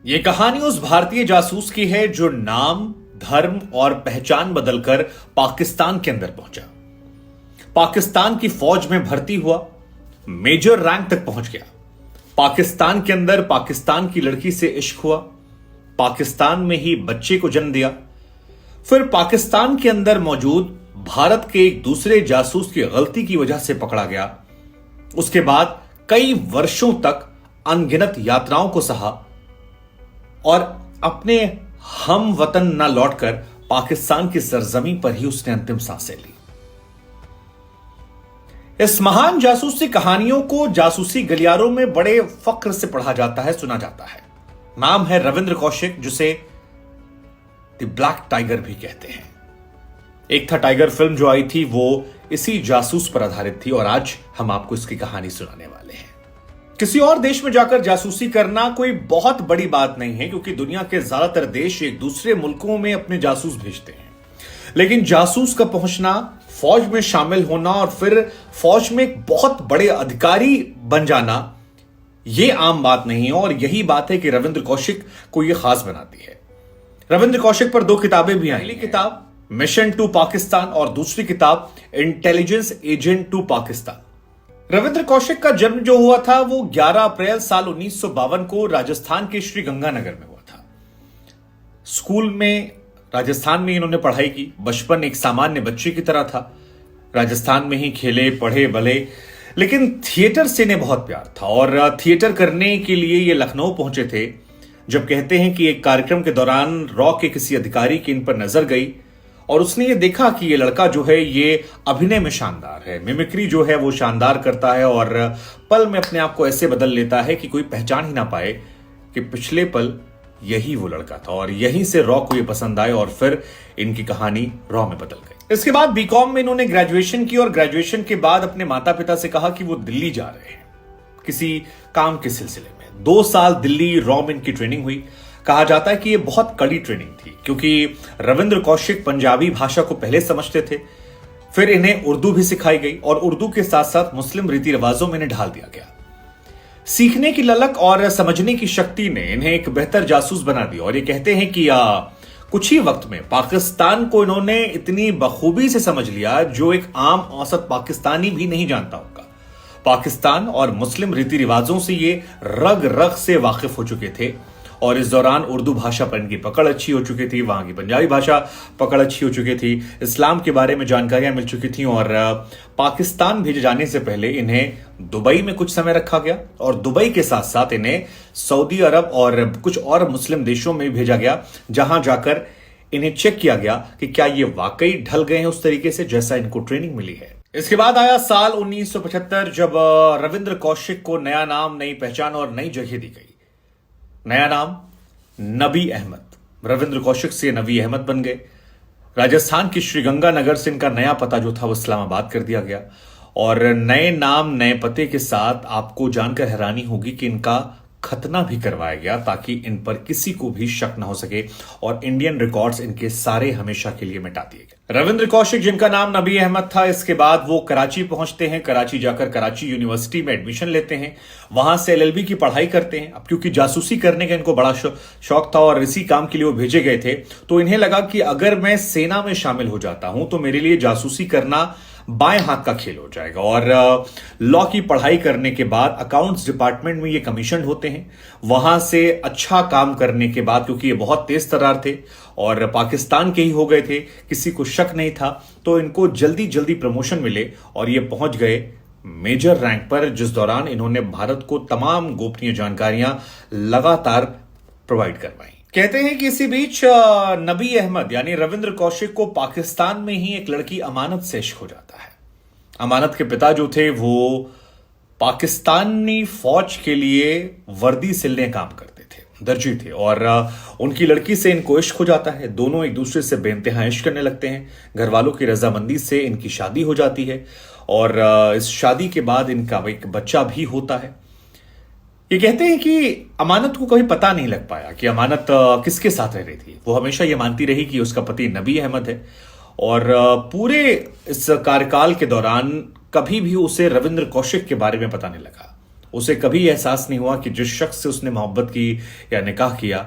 ये कहानी उस भारतीय जासूस की है जो नाम, धर्म और पहचान बदलकर पाकिस्तान के अंदर पहुंचा। पाकिस्तान की फौज में भर्ती हुआ, मेजर रैंक तक पहुंच गया। पाकिस्तान के अंदर पाकिस्तान की लड़की से इश्क हुआ, पाकिस्तान में ही बच्चे को जन्म दिया। फिर पाकिस्तान के अंदर मौजूद भारत के एक दूसरे जासूस की गलती की वजह से पकड़ा गया। उसके बाद कई वर्षों तक अनगिनत यात्राओं को सहा और अपने हम वतन न लौटकर पाकिस्तान की सरजमी पर ही उसने अंतिम सांसें ली। इस महान जासूसी कहानियों को जासूसी गलियारों में बड़े फख्र से पढ़ा जाता है, सुना जाता है। नाम है रविंद्र कौशिक, जिसे द ब्लैक टाइगर भी कहते हैं। एक था टाइगर फिल्म जो आई थी, वो इसी जासूस पर आधारित थी और आज हम आपको इसकी कहानी सुनाने वाले हैं। किसी और देश में जाकर जासूसी करना कोई बहुत बड़ी बात नहीं है, क्योंकि दुनिया के ज्यादातर देश एक दूसरे मुल्कों में अपने जासूस भेजते हैं। लेकिन जासूस का पहुंचना, फौज में शामिल होना और फिर फौज में एक बहुत बड़े अधिकारी बन जाना, यह आम बात नहीं है। और यही बात है कि रविंद्र कौशिक को यह खास बनाती है। रविंद्र कौशिक पर 2 किताबें भी आई। पहली किताब मिशन टू पाकिस्तान और दूसरी किताब intelligence agent to Pakistan. Ravindra Kaushik का जन्म जो हुआ था वो 11 अप्रैल साल 1952 को राजस्थान के श्री गंगानगर में हुआ था। स्कूल में राजस्थान में इन्होंने पढ़ाई की। बचपन एक सामान्य बच्चे की तरह था, राजस्थान में ही खेले पढ़े भले। लेकिन थिएटर से इन्हें बहुत प्यार था और थिएटर करने के लिए ये लखनऊ पहुंचे थे, जब कहते हैं कि एक कार्यक्रम के दौरान रॉ के किसी अधिकारी की इन पर नजर गई और उसने ये देखा कि ये लड़का जो है ये अभिनय में शानदार है, मिमिक्री जो है वो शानदार करता है और पल में अपने आप को ऐसे बदल लेता है कि कोई पहचान ही ना पाए कि पिछले पल यही वो लड़का था। और यहीं से रॉ को ये पसंद आए और फिर इनकी कहानी रॉ में बदल गई। इसके बाद बीकॉम में इन्होंने ग्रेजुएशन की और ग्रेजुएशन के बाद अपने माता पिता से कहा कि वो दिल्ली जा रहे हैं किसी काम के सिलसिले में। 2 साल दिल्ली रॉ में इनकी ट्रेनिंग हुई। कहा जाता है कि यह बहुत कड़ी ट्रेनिंग थी, क्योंकि रविंद्र कौशिक पंजाबी भाषा को पहले समझते थे, फिर इन्हें उर्दू भी सिखाई गई और उर्दू के साथ साथ मुस्लिम रीति रिवाजों में इन्हें ढाल दिया गया। सीखने की ललक और समझने की शक्ति ने इन्हें एक बेहतर जासूस बना दिया। और ये कहते हैं कि कुछ ही वक्त में पाकिस्तान को इन्होंने इतनी बखूबी से समझ लिया जो एक आम औसत पाकिस्तानी भी नहीं जानता होगा। पाकिस्तान और मुस्लिम रीति रिवाजों से ये रग रग से वाकिफ हो चुके थे और इस दौरान उर्दू भाषा पर इनकी पकड़ अच्छी हो चुकी थी, वहां की पंजाबी भाषा पकड़ अच्छी हो चुकी थी, इस्लाम के बारे में जानकारियां मिल चुकी थी। और पाकिस्तान भेजे जाने से पहले इन्हें दुबई में कुछ समय रखा गया और दुबई के साथ साथ इन्हें सऊदी अरब और कुछ और मुस्लिम देशों में भेजा गया, जहां जाकर इन्हें चेक किया गया कि क्या ये वाकई ढल गए हैं उस तरीके से जैसा इनको ट्रेनिंग मिली है। इसके बाद आया साल 1975, जब रविंद्र कौशिक को नया नाम, नई पहचान और नई जगह दी गई। नया नाम नबी अहमद। रविंद्र कौशिक से नबी अहमद बन गए। राजस्थान की श्रीगंगानगर से इनका नया पता जो था वो इस्लामाबाद कर दिया गया। और नए नाम नए पते के साथ आपको जानकर हैरानी होगी कि इनका खतना भी करवाया गया ताकि इन पर किसी को भी शक न हो सके और इंडियन रिकॉर्ड्स इनके सारे हमेशा के लिए मिटा दिए गए। रविंद्र कौशिक, जिनका नाम नबी अहमद था, इसके बाद वो कराची पहुंचते हैं। कराची जाकर कराची यूनिवर्सिटी में एडमिशन लेते हैं, वहां से LLB की पढ़ाई करते हैं। अब क्योंकि जासूसी करने का इनको बड़ा शौक था और इसी काम के लिए वो भेजे गए थे, तो इन्हें लगा कि अगर मैं सेना में शामिल हो जाता हूं तो मेरे लिए जासूसी करना बाएं हाथ का खेल हो जाएगा। और लॉ की पढ़ाई करने के बाद अकाउंट्स डिपार्टमेंट में ये कमीशन होते हैं। वहां से अच्छा काम करने के बाद, क्योंकि ये बहुत तेज तर्रार थे और पाकिस्तान के ही हो गए थे, किसी को शक नहीं था, तो इनको जल्दी जल्दी प्रमोशन मिले और ये पहुंच गए मेजर रैंक पर, जिस दौरान इन्होंने भारत को तमाम गोपनीय जानकारियां लगातार प्रोवाइड करवाई। कहते हैं कि इसी बीच नबी अहमद यानी रविंद्र कौशिक को पाकिस्तान में ही एक लड़की अमानत से इश्क हो जाता है। अमानत के पिता जो थे वो पाकिस्तानी फौज के लिए वर्दी सिलने काम करते थे, दर्जी थे, और उनकी लड़की से इनको इश्क हो जाता है। दोनों एक दूसरे से बेइंतहा इश्क करने लगते हैं। घर वालों की रजामंदी से इनकी शादी हो जाती है और इस शादी के बाद इनका एक बच्चा भी होता है। ये कहते हैं कि अमानत को कभी पता नहीं लग पाया कि अमानत किसके साथ रह रही थी। वो हमेशा ये मानती रही कि उसका पति नबी अहमद है और पूरे इस कार्यकाल के दौरान कभी भी उसे रविंद्र कौशिक के बारे में पता नहीं लगा। उसे कभी एहसास नहीं हुआ कि जिस शख्स से उसने मोहब्बत की या निकाह किया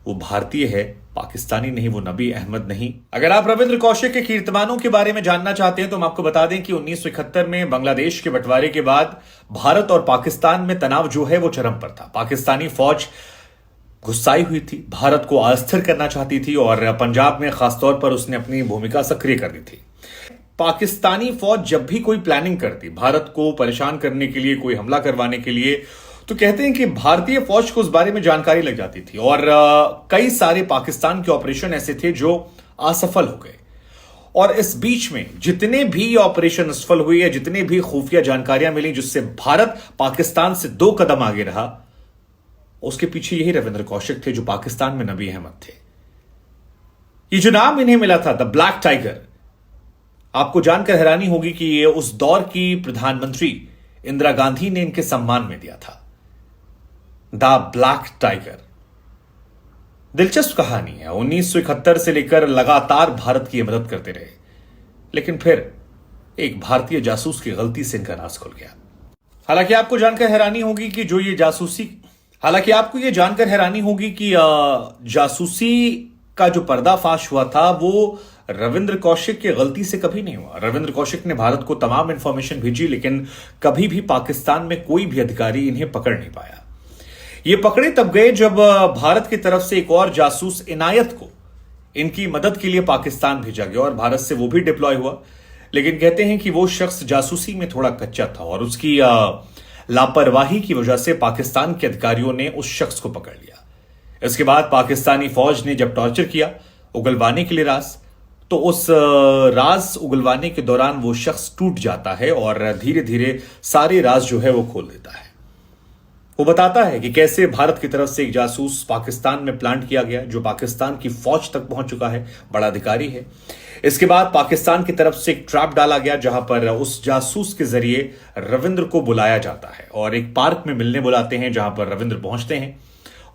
वो भारतीय है, पाकिस्तानी नहीं, वो नबी अहमद नहीं। अगर आप रविंद्र कौशिक के कीर्तिमानों के बारे में जानना चाहते हैं तो हम आपको बता दें कि 1971 में बांग्लादेश के बंटवारे के बाद भारत और पाकिस्तान में तनाव जो है वो चरम पर था। पाकिस्तानी फौज गुस्साई हुई थी, भारत को अस्थिर करना चाहती थी और पंजाब में खासतौर पर उसने अपनी भूमिका सक्रिय कर दी थी। पाकिस्तानी फौज जब भी कोई प्लानिंग करती भारत को परेशान करने के लिए, कोई हमला करवाने के लिए, तो कहते हैं कि भारतीय फौज को उस बारे में जानकारी लग जाती थी और कई सारे पाकिस्तान के ऑपरेशन ऐसे थे जो असफल हो गए। और इस बीच में जितने भी ऑपरेशन असफल हुए या जितने भी खुफिया जानकारियां मिली जिससे भारत पाकिस्तान से 2 कदम आगे रहा, उसके पीछे यही रविंद्र कौशिक थे जो पाकिस्तान में नबी अहमद थे। ये जो नाम इन्हें मिला था द ब्लैक टाइगर, आपको जानकर हैरानी होगी कि ये उस दौर की प्रधानमंत्री इंदिरा गांधी ने इनके सम्मान में दिया था। द ब्लैक टाइगर दिलचस्प कहानी है। 1971 से लेकर लगातार भारत की मदद करते रहे, लेकिन फिर एक भारतीय जासूस की गलती से इनका राज खुल गया। हालांकि आपको जानकर हैरानी होगी कि जासूसी का जो पर्दाफाश हुआ था वो रविंद्र कौशिक की गलती से कभी नहीं हुआ। रविंद्र कौशिक ने भारत को तमाम इंफॉर्मेशन भेजी, लेकिन कभी भी पाकिस्तान में कोई भी अधिकारी इन्हें पकड़ नहीं पाया। ये पकड़े तब गए जब भारत की तरफ से एक और जासूस इनायत को इनकी मदद के लिए पाकिस्तान भेजा गया और भारत से वो भी डिप्लॉय हुआ। लेकिन कहते हैं कि वो शख्स जासूसी में थोड़ा कच्चा था और उसकी लापरवाही की वजह से पाकिस्तान के अधिकारियों ने उस शख्स को पकड़ लिया। इसके बाद पाकिस्तानी फौज ने जब टॉर्चर किया उगलवाने के लिए राज, तो उस राज उगलवाने के दौरान वो शख्स टूट जाता है और धीरे धीरे सारे राज जो है वो खोल देता है। वो बताता है कि कैसे भारत की तरफ से एक जासूस पाकिस्तान में प्लांट किया गया जो पाकिस्तान की फौज तक पहुंच चुका है, बड़ा अधिकारी है। इसके बाद पाकिस्तान की तरफ से एक ट्रैप डाला गया जहां पर उस जासूस के जरिए रविंद्र को बुलाया जाता है और एक पार्क में मिलने बुलाते हैं जहां पर रविंद्र पहुंचते हैं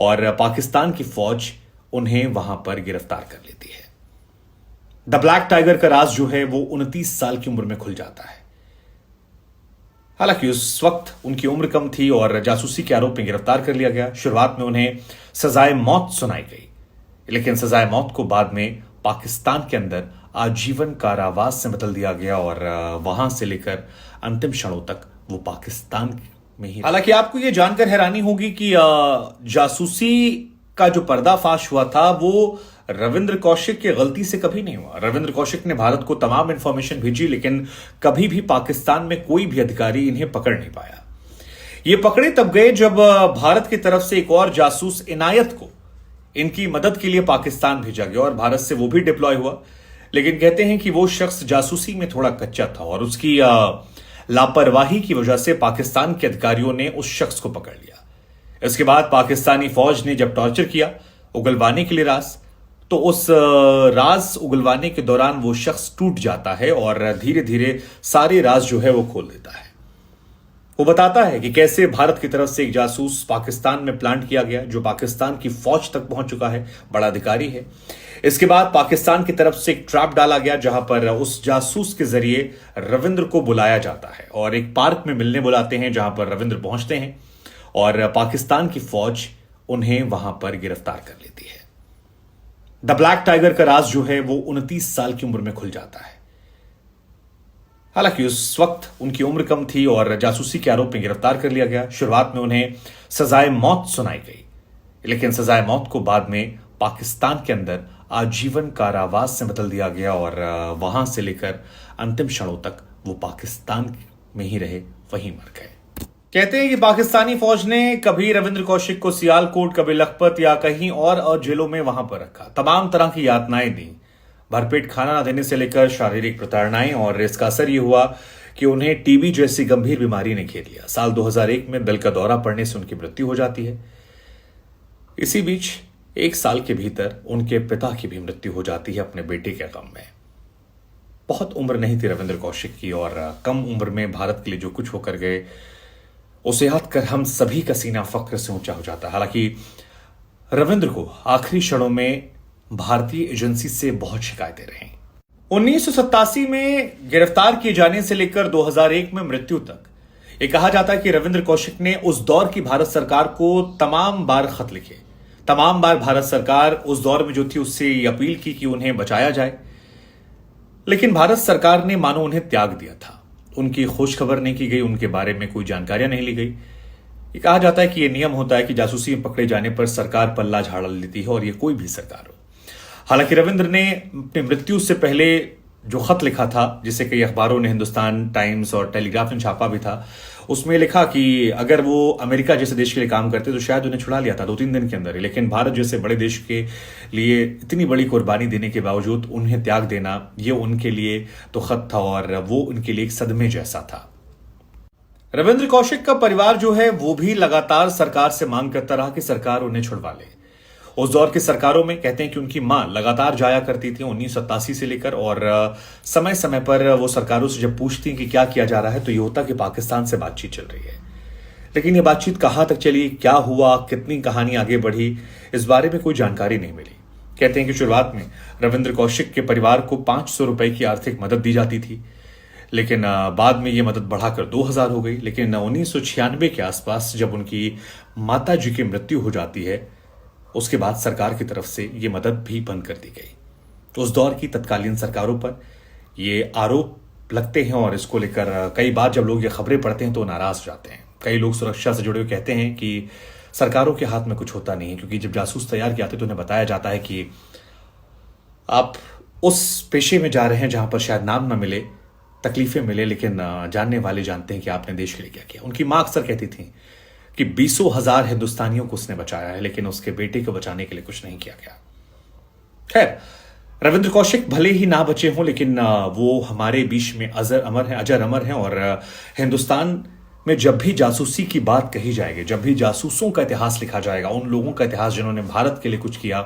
और पाकिस्तान की फौज उन्हें वहां पर गिरफ्तार कर लेती है। द ब्लैक टाइगर का राज जो है वो 29 साल की उम्र में खुल जाता है। हालांकि उस वक्त उनकी उम्र कम थी और जासूसी के आरोप में गिरफ्तार कर लिया गया। शुरुआत में उन्हें सजाए मौत सुनाई गई, लेकिन सजाए मौत को बाद में पाकिस्तान के अंदर आजीवन कारावास से बदल दिया गया और वहां से लेकर अंतिम क्षणों तक वो पाकिस्तान में ही। हालांकि आपको यह जानकर हैरानी होगी कि जासूसी का जो पर्दाफाश हुआ था वो रविंद्र कौशिक की गलती से कभी नहीं हुआ। रविंद्र कौशिक ने भारत को तमाम इंफॉर्मेशन भेजी, लेकिन कभी भी पाकिस्तान में कोई भी अधिकारी इन्हें पकड़ नहीं पाया। ये पकड़े तब गए जब भारत की तरफ से एक और जासूस इनायत को इनकी मदद के लिए पाकिस्तान भेजा गया और भारत से वो भी डिप्लॉय हुआ। लेकिन कहते हैं कि वो शख्स जासूसी में थोड़ा कच्चा था और उसकी लापरवाही की वजह से पाकिस्तान के अधिकारियों ने उस शख्स को पकड़ लिया। इसके बाद पाकिस्तानी फौज ने जब टॉर्चर किया उगलवाने के लिए राज, तो उस राज उगलवाने के दौरान वो शख्स टूट जाता है और धीरे धीरे सारे राज जो है वो खोल देता है। वो बताता है कि कैसे भारत की तरफ से एक जासूस पाकिस्तान में प्लांट किया गया जो पाकिस्तान की फौज तक पहुंच चुका है, बड़ा अधिकारी है। इसके बाद पाकिस्तान की तरफ से एक ट्रैप डाला गया जहां पर उस जासूस के जरिए रविंद्र को बुलाया जाता है और एक पार्क में मिलने बुलाते हैं जहां पर रविंद्र पहुंचते हैं और पाकिस्तान की फौज उन्हें वहां पर गिरफ्तार कर लेती है। द ब्लैक टाइगर का राज जो है वो 29 साल की उम्र में खुल जाता है। हालांकि उस वक्त उनकी उम्र कम थी और जासूसी के आरोप में गिरफ्तार कर लिया गया। शुरुआत में उन्हें सजाए मौत सुनाई गई, लेकिन सजाए मौत को बाद में पाकिस्तान के अंदर आजीवन कारावास से बदल दिया गया और वहां से लेकर अंतिम क्षणों तक वो पाकिस्तान में ही रहे, वहीं मर गए। कहते हैं कि पाकिस्तानी फौज ने कभी रविंद्र कौशिक को सियालकोट, कभी लखपत या कहीं और जेलों में वहां पर रखा, तमाम तरह की यातनाएं दी, भरपेट खाना न देने से लेकर शारीरिक प्रताड़नाएं, और इसका असर यह हुआ कि उन्हें टीबी जैसी गंभीर बीमारी ने घेर लिया। साल 2001 में दिल का दौरा पड़ने से उनकी मृत्यु हो जाती है। इसी बीच 1 साल के भीतर उनके पिता की भी मृत्यु हो जाती है अपने बेटे के गम में। बहुत उम्र नहीं थी रविंद्र कौशिक की और कम उम्र में भारत के लिए जो कुछ होकर गए उसे याद कर हम सभी का सीना फक्र से ऊंचा हो जाता है। हालांकि रविंद्र को आखिरी क्षणों में भारतीय एजेंसी से बहुत शिकायतें रहीं। 1987 में गिरफ्तार किए जाने से लेकर 2001 में मृत्यु तक ये कहा जाता है कि रविंद्र कौशिक ने उस दौर की भारत सरकार को तमाम बार खत लिखे, तमाम बार भारत सरकार उस दौर में जो थी उससे अपील की कि उन्हें बचाया जाए, लेकिन भारत सरकार ने मानो उन्हें त्याग दिया था। उनकी खोज खबर नहीं की गई, उनके बारे में कोई जानकारियां नहीं ली गई। ये कहा जाता है कि यह नियम होता है कि जासूसी में पकड़े जाने पर सरकार पल्ला झाड़ लेती है, और यह कोई भी सरकार हो। हालांकि रविंद्र ने अपनी मृत्यु से पहले जो खत लिखा था, जिसे कई अखबारों ने, हिंदुस्तान टाइम्स और टेलीग्राफ ने छापा भी था, उसमें लिखा कि अगर वो अमेरिका जैसे देश के लिए काम करते तो शायद उन्हें छुड़ा लिया था 2-3 दिन के अंदर ही। लेकिन भारत जैसे बड़े देश के लिए इतनी बड़ी कुर्बानी देने के बावजूद उन्हें त्याग देना, ये उनके लिए तो खत था और वो उनके लिए एक सदमे जैसा था। रविंद्र कौशिक का परिवार जो है वो भी लगातार सरकार से मांग करता रहा कि सरकार उन्हें छुड़वा ले। उस दौर की सरकारों में कहते हैं कि उनकी मां लगातार जाया करती थी 1987 से लेकर, और समय समय पर वो सरकारों से जब पूछती कि क्या किया जा रहा है तो ये होता कि पाकिस्तान से बातचीत चल रही है। लेकिन ये बातचीत कहां तक चली, क्या हुआ, कितनी कहानी आगे बढ़ी, इस बारे में कोई जानकारी नहीं मिली। कहते हैं कि शुरुआत में रविंद्र कौशिक के परिवार को 500 रुपए की आर्थिक मदद दी जाती थी, लेकिन बाद में ये मदद बढ़ाकर 2000 हो गई। लेकिन 1996 के आसपास जब उनकी माता जी की मृत्यु हो जाती है, उसके बाद सरकार की तरफ से ये मदद भी बंद कर दी गई। तो उस दौर की तत्कालीन सरकारों पर ये आरोप लगते हैं, और इसको लेकर कई बार जब लोग ये खबरें पढ़ते हैं तो नाराज हो जाते हैं। कई लोग सुरक्षा से जुड़े हुए कहते हैं कि सरकारों के हाथ में कुछ होता नहीं है, क्योंकि जब जासूस तैयार किए जाते तो उन्हें बताया जाता है कि आप उस पेशे में जा रहे हैं जहां पर शायद नाम ना मिले, तकलीफें मिले, लेकिन जानने वाले जानते हैं कि आपने देश के लिए क्या किया। उनकी मां अक्सर कहती थी कि 20,000 हिंदुस्तानियों को उसने बचाया है, लेकिन उसके बेटे को बचाने के लिए कुछ नहीं किया गया। खैर, रविंद्र कौशिक भले ही ना बचे हों, लेकिन वो हमारे बीच में अजर अमर हैं। और हिंदुस्तान में जब भी जासूसी की बात कही जाएगी, जब भी जासूसों का इतिहास लिखा जाएगा, उन लोगों का इतिहास जिन्होंने भारत के लिए कुछ किया,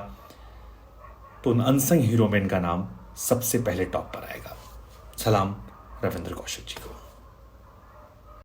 तो उन अनसंग हीरो में इनका नाम सबसे पहले टॉप पर आएगा। सलाम रविंद्र कौशिक जी को।